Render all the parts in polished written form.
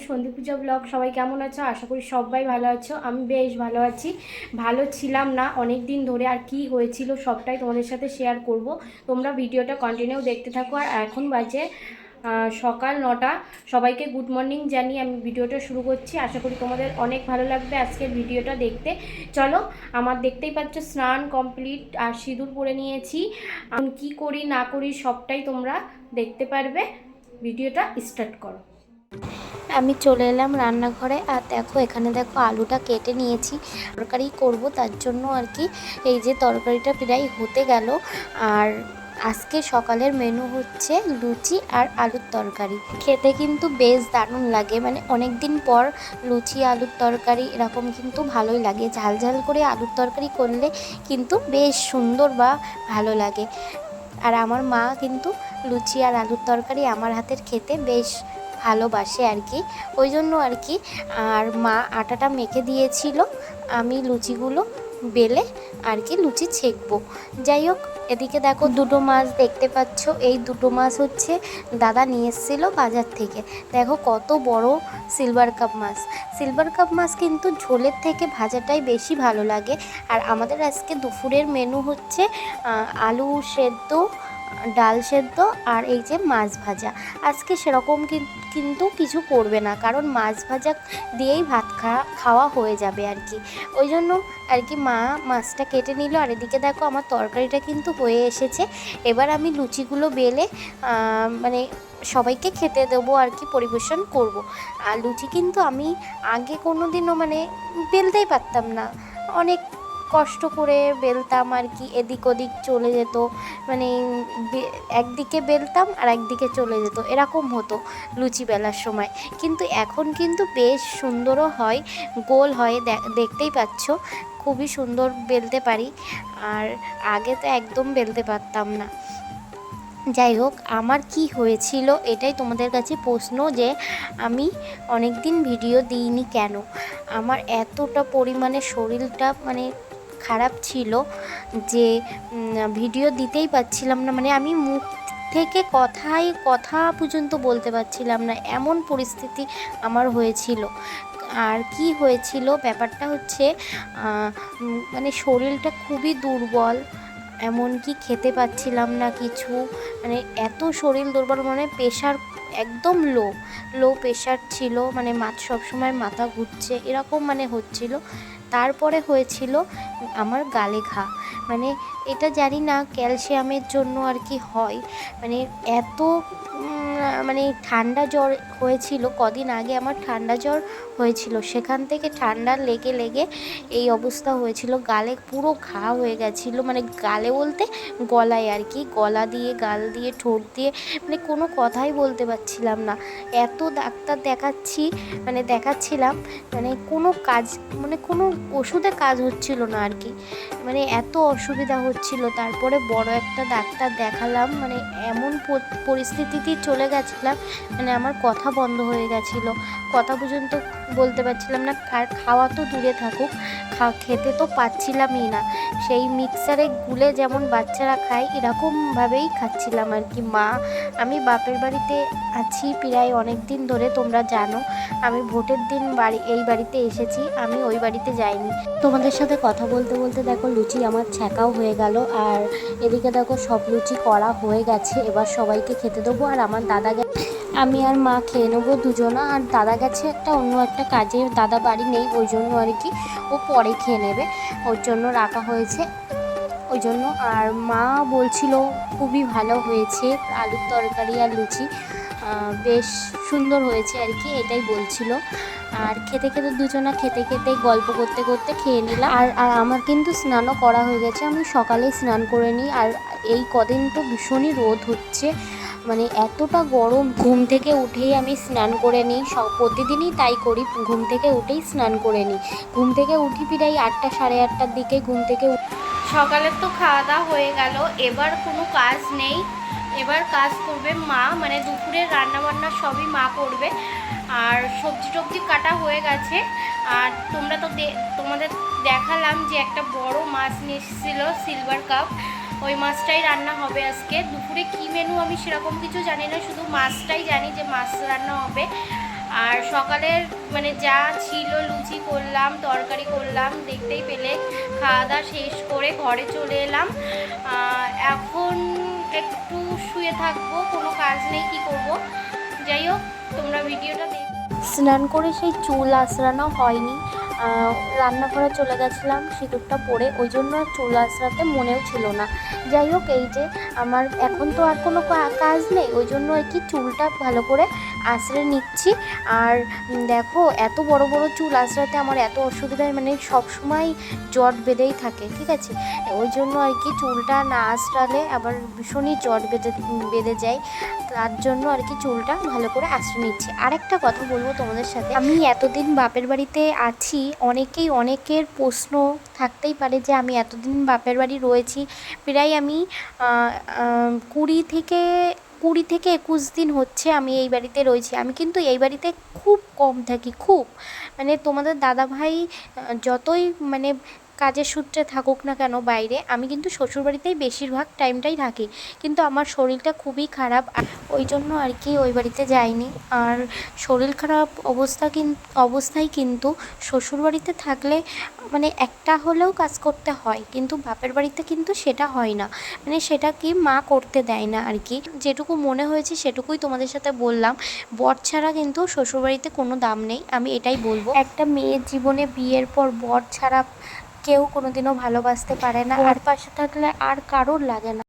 সন্ধি পূজা ব্লগ। সবাই কেমন আছো? আশা করি সবাই ভালো আছো। আমি বেশ ভালো আছি। ভালো ছিলাম না অনেক দিন ধরে, আর কি হয়েছিল সবটাই তোমাদের সাথে শেয়ার করব। তোমরা ভিডিওটা কন্টিনিউ দেখতে থাকো। আর এখন বাজে সকাল 9টা। সবাইকে গুড মর্নিং জানিয়ে আমি ভিডিওটা শুরু করছি। আশা করি তোমাদের অনেক ভালো লাগবে আজকের ভিডিওটা দেখতে। চলো, আমার দেখতেই পাচ্ছ স্নান কমপ্লিট আর সিঁদুর পরে নিয়েছি। আমি কি করি না করি সবটাই তোমরা দেখতে পারবে। ভিডিওটা স্টার্ট করো। আমি চলে এলাম রান্নাঘরে। আর দেখো এখানে দেখো আলুটা কেটে নিয়েছি, তরকারি করব তার জন্য আর কি। এই যে তরকারিটা প্রায় হতে গেল। আর আজকে সকালের মেনু হচ্ছে লুচি আর আলুর তরকারি। খেতে কিন্তু বেশ দারুণ লাগে, মানে অনেক দিন পর লুচি আলুর তরকারি এরকম কিন্তু ভালোই লাগে। ঝাল ঝাল করে আলুর তরকারি করলে কিন্তু বেশ সুন্দর বা ভালো লাগে। আর আমার মা কিন্তু লুচি আর আলুর তরকারি আমার হাতের খেতে বেশ ভালোবাসে আর কি, ওই জন্য আর কি। আর মা আটাটা মেখে দিয়েছিল, আমি লুচিগুলো বেলে আর কি লুচি ছেঁকবো। যাই হোক, এদিকে দেখো দুটো মাছ দেখতে পাচ্ছ। এই দুটো মাছ হচ্ছে দাদা নিয়ে এসেছিলো বাজার থেকে। দেখো কত বড় সিলভার কাপ মাছ। সিলভার কাপ মাছ কিন্তু ঝোলের থেকে ভাজাটাই বেশি ভালো লাগে। আর আমাদের আজকে দুপুরের মেনু হচ্ছে আলু সেদ্ধ, ডাল সেদ্ধ আর এই যে মাছ ভাজা। আজকে সেরকম কিন্তু কিছু করবে না, কারণ মাছ ভাজা দিয়েই ভাত খাওয়া হয়ে যাবে আর কি। ওই জন্য আর কি মা মাছটা কেটে নিল। আর এদিকে দেখো আমার তরকারিটা কিন্তু হয়ে এসেছে। এবার আমি লুচিগুলো বেলে মানে সবাইকে খেতে দেবো আর কি, পরিবেশন করব। আর লুচি কিন্তু আমি আগে কোনো দিনও মানে বেলতেই পারতাম না, অনেক কষ্ট করে বেলতাম আর কি। এদিক ওদিক চলে যেত, মানে একদিকে বেলতাম আর একদিকে চলে যেত, এরকম হতো লুচি বেলার সময়। কিন্তু এখন কিন্তু বেশ সুন্দরও হয়, গোল হয়, দেখতেই পাচ্ছ খুবই সুন্দর বেলতে পারি। আর আগে তো একদম বেলতে পারতাম না। যাই হোক, আমার কি হয়েছিল এটাই তোমাদের কাছে প্রশ্ন, যে আমি অনেক দিন ভিডিও দিইনি কেন। আমার এতটা পরিমাণে শরীরটা মানে খারাপ ছিল যে ভিডিও দিতেই পারছিলাম না, মানে আমি মুখ থেকে কথা পর্যন্ত বলতে পারছিলাম না, এমন পরিস্থিতি আমার হয়েছিল। আর কি হয়েছিল ব্যাপারটা হচ্ছে মানে শরীরটা খুবই দুর্বল, এমনকি খেতে পাচ্ছিলাম না কিছু, মানে এত শরীর দুর্বল, মানে প্রেশার একদম লো প্রেশার ছিল, মানে সবসময় মাথা ঘুরছে এরকম মানে হচ্ছিল। তারপরে হয়েছিল আমার গালে ঘা, মানে এটা জানি না ক্যালসিয়ামের জন্য আর কি হয়। মানে এত মানে ঠান্ডা জ্বর হয়েছিল কদিন আগে, আমার ঠান্ডা জ্বর হয়েছিল, সেখান থেকে ঠান্ডা লেগে লেগে এই অবস্থা হয়েছিল। গালে পুরো ঘা হয়ে গেছিলো, মানে গালে বলতে গলায় আর কি, গলা দিয়ে গাল দিয়ে ঠোঁট দিয়ে মানে কোনো কথাই বলতে পারছিলাম না। এত ডাক্তার দেখাচ্ছিলাম, মানে কোনো কাজ, মানে কোনো ওষুধে কাজ হচ্ছিল না আর কি, মানে এত অসুবিধা হচ্ছিল। তারপরে বড় একটা ডাক্তার দেখালাম, মানে এমন পরিস্থিতিতে চলে গেছিলাম, মানে আমার কথা বন্ধ হয়ে গেছিলো, কথা পর্যন্ত বলতে পারছিলাম না। আর খাওয়া তো দূরে থাকুক, খেতে তো পাচ্ছিলামই না। সেই মিক্সারে গুলে যেমন বাচ্চারা খায় এরকমভাবেই খাচ্ছিলাম আর কি। আমি বাপের বাড়িতে আছি প্রায় অনেক দিন ধরে, তোমরা জানো আমি ভোটের দিন এই বাড়িতে এসেছি, আমি ওই বাড়িতে যাইনি। তোমাদের সাথে কথা বলতে বলতে দেখো লুচি আমার ছ্যাঁকাও হয়ে গেল। আর এদিকে দেখো সব লুচি করা হয়ে গেছে, এবার সবাইকে খেতে দেবো। আর আমার দাদা আমি আর মা খেয়ে নেবো দুজনা। আর দাদা গেছে অন্য একটা কাজে, দাদা বাড়ি নেই, ওই জন্য আর কি ও পরে খেয়ে নেবে, ওর জন্য রাখা হয়েছে ওই জন্য। আর মা বলছিল খুবই ভালো হয়েছে আলুর তরকারি আর লুচি, বেশ সুন্দর হয়েছে আর কি, এটাই বলছিল। আর খেতে খেতে দুজনা খেতে খেতে গল্প করতে করতে খেয়ে নিলাম। আর আমার কিন্তু স্নানও করা হয়ে গেছে, আমি সকালেই স্নান করে নিই। আর এই কদিন তো ভীষণই রোদ হচ্ছে, মানে এতটা গরম, ঘুম থেকে উঠেই আমি স্নান করে নিই, প্রতিদিনই তাই করি, ঘুম থেকে উঠেই স্নান করে নিই। ঘুম থেকে উঠি প্রায় 8টা সাড়ে 8টার দিকে ঘুম থেকে। সকালের তো খাওয়া দাওয়া হয়ে গেল, এবার কোনো কাজ নেই, এবার কাজ করবে মা, মানে দুপুরের রান্নাবান্না সবই মা করবে। আর সবজি টবজি কাটা হয়ে গেছে। আর তোমরা তো তোমাদের দেখালাম যে একটা বড় মাছ নিয়ে এসেছিলো সিলভার কাপ, ওই মাছটাই রান্না হবে আজকে দুপুরে। কী মেনু আমি সেরকম কিছু জানি না, শুধু মাছটাই জানি যে মাছ রান্না হবে। আর সকালের মানে যা ছিল লুচি করলাম, তরকারি করলাম, দেখতেই পেলে। খাওয়া দাওয়া শেষ করে ঘরে চলে এলাম। এখন একটু শুয়ে থাকবো, কোনো কাজ নেই, কি করব। যাই হোক, তোমরা ভিডিওটা দেখ। স্নান করে সেই চুল আঁচড়ানো হয়নি, রান্নাঘরে চলে গেছিলাম সিঁদুরটা পরে, ওই জন্য আর চুল আঁচড়াতে মনেও ছিল না। যাই হোক, এই যে আমার এখন তো আর কোনো কাজ নেই, ওই জন্য আর কি চুলটা ভালো করে আঁচড়ে নিচ্ছি। আর দেখো, এত বড় বড় চুল আঁচড়াতে আমার এত অসুবিধা হয়, মানে সবসময় জট বেঁধেই থাকে, ঠিক আছে। ওই জন্য আর কি চুলটা না আঁচড়ালে আবার ভীষণই জট বেঁধে যায়, তার জন্য আর কি চুলটা ভালো করে আঁচড়ে নিচ্ছি। আরেকটা কথা বলবো তোমাদের সাথে, আমি এতদিন বাপের বাড়িতে আছি, অনেকের প্রশ্ন থাকতেই পারে যে আমি এতদিন বাপের বাড়ি রয়েছি, প্রায় আমি 20 থেকে 21 দিন হচ্ছে আমি এই বাড়িতে রয়েছি। আমি কিন্তু এই বাড়িতে খুব কম থাকি, খুব, মানে তোমাদের দাদাভাই যতই মানে কাজের সূত্রে থাকুক না কেন বাইরে, আমি কিন্তু শ্বশুরবাড়িতেই বেশিরভাগ টাইমটাই থাকি। কিন্তু আমার শরীরটা খুবই খারাপ, ওই জন্য আর কি ওই বাড়িতে যাইনি। আর শরীর খারাপ অবস্থায় কিন্তু শ্বশুরবাড়িতে থাকলে মানে একটা হলেও কাজ করতে হয়, কিন্তু বাপের বাড়িতে কিন্তু সেটা হয় না, মানে সেটা কি মা করতে দেয় না আর কি। যেটুকু মনে হয়েছে সেটুকুই তোমাদের সাথে বললাম। বর ছাড়া কিন্তু শ্বশুরবাড়িতে কোনো দাম নেই, আমি এটাই বলবো। একটা মেয়ের জীবনে বিয়ের পর বর ছাড়া কেউ কোনোদিনও ভালোবাসতে পারে না, আর পাশে থাকলে আর কারোর লাগে না।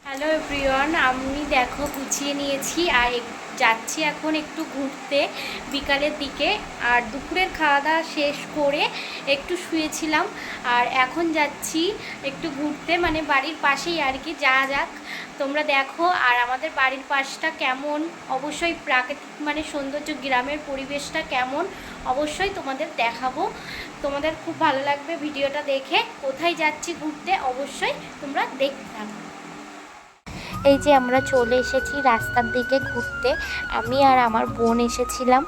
হ্যালো এভরিওয়ান, আমি দেখো গুছিয়ে নিয়েছি আর যাচ্ছি এখন একটু ঘুরতে বিকালের দিকে। আর দুপুরের খাওয়া দাওয়া শেষ করে একটু শুয়েছিলাম, আর এখন যাচ্ছি একটু ঘুরতে, মানে বাড়ির পাশেই আর কি। যা যাক, তোমরা দেখো। আর আমাদের বাড়ির পাশটা কেমন, অবশ্যই প্রাকৃতিক মানে সৌন্দর্য, গ্রামের পরিবেশটা কেমন অবশ্যই তোমাদের দেখাবো। তোমাদের খুব ভালো লাগবে ভিডিওটা দেখে। কোথায় যাচ্ছি ঘুরতে অবশ্যই তোমরা দেখতে থাকো। এই যে আমরা চলে এসেছি রাস্তার দিকে ঘুরতে, আমি আর আমার বোন এসেছিলাম,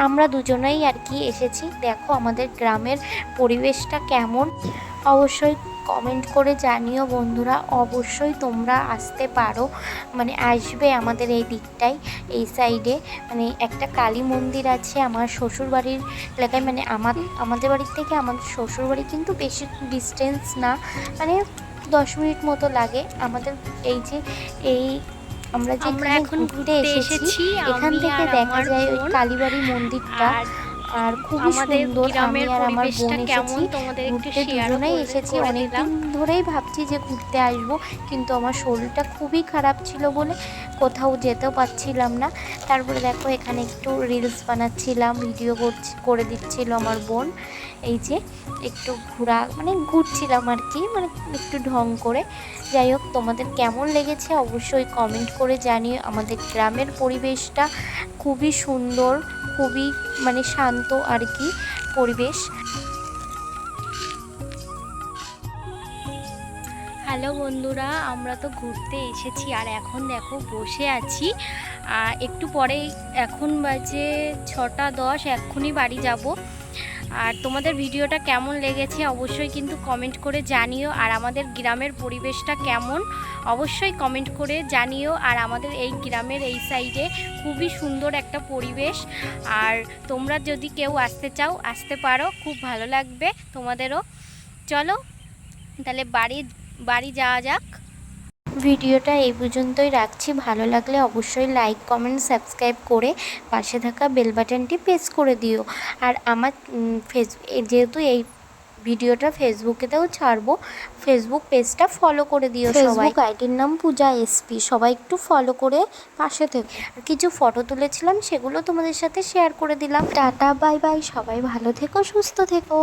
আমরা দুজনেই আর কি এসেছি। দেখো আমাদের গ্রামের পরিবেশটা কেমন অবশ্যই কমেন্ট করে জানিও বন্ধুরা। অবশ্যই তোমরা আসতে পারো, মানে আসবে আমাদের এই দিকটায়, এই সাইডে মানে একটা কালী মন্দির আছে আমার শ্বশুরবাড়ির এলাকায়, মানে আমাদের বাড়ির থেকে আমাদের শ্বশুরবাড়ি কিন্তু বেশি ডিস্টেন্স না, মানে 10 মিনিট মতো লাগে আমাদের। এই যে আমরা এখন ঘুরতে এসেছি, এখান থেকে দেখা যায় ওই কালীবাড়ি মন্দিরটা, আর খুবই সুন্দর। আমি আর আমার বোন এসেছি ঘুরতে, দুজনেই এসেছি। অনেকদিন ধরেই ভাবছি যে ঘুরতে আসবো, কিন্তু আমার শরীরটা খুবই খারাপ ছিল বলে কোথাও যেতেও পারছিলাম না। তারপরে দেখো এখানে একটু রিলস বানাচ্ছিলাম, ভিডিও করে দিচ্ছিল আমার বোন। এই যে একটু ঘুরছিলাম আর কি, মানে একটু ঢং করে। যাই হোক, তোমাদের কেমন লেগেছে অবশ্যই কমেন্ট করে জানিও। আমাদের গ্রামের পরিবেশটা খুবই সুন্দর, খুবই মানে শান্ত আর কি পরিবেশ। হ্যালো বন্ধুরা, আমরা তো ঘুরতে এসেছি আর এখন দেখো বসে আছি। একটু পরেই, এখন বাজে 6টা 10, এক্ষুনি বাড়ি যাব। আর তোমাদের ভিডিওটা কেমন লেগেছে অবশ্যই কিন্তু কমেন্ট করে জানিও। আর আমাদের গ্রামের পরিবেশটা কেমন অবশ্যই কমেন্ট করে জানিও। আর আমাদের এই গ্রামের এই সাইডে খুবই সুন্দর একটা পরিবেশ। আর তোমরা যদি কেউ আসতে চাও আসতে পারো, খুব ভালো লাগবে তোমাদেরও। চলো তাহলে বাড়ি যাওয়া যাক। ভিডিওটা এই পর্যন্তই রাখছি। ভালো লাগলে অবশ্যই লাইক কমেন্ট সাবস্ক্রাইব করে পাশে থাকা বেল বাটনটি প্রেস করে দিও। আর আমার যেহেতু এই ভিডিওটা ফেসবুকেতেও ছাড়বো, ফেসবুক পেজটা ফলো করে দিও সবাই। ফেসবুক আইডির নাম পূজা এসপি, সবাই একটু ফলো করে পাশে থেকো। আর কিছু ফটো তুলেছিলাম, সেগুলো তোমাদের সাথে শেয়ার করে দিলাম। টাটা, বাই বাই, সবাই ভালো থেকো, সুস্থ থেকো।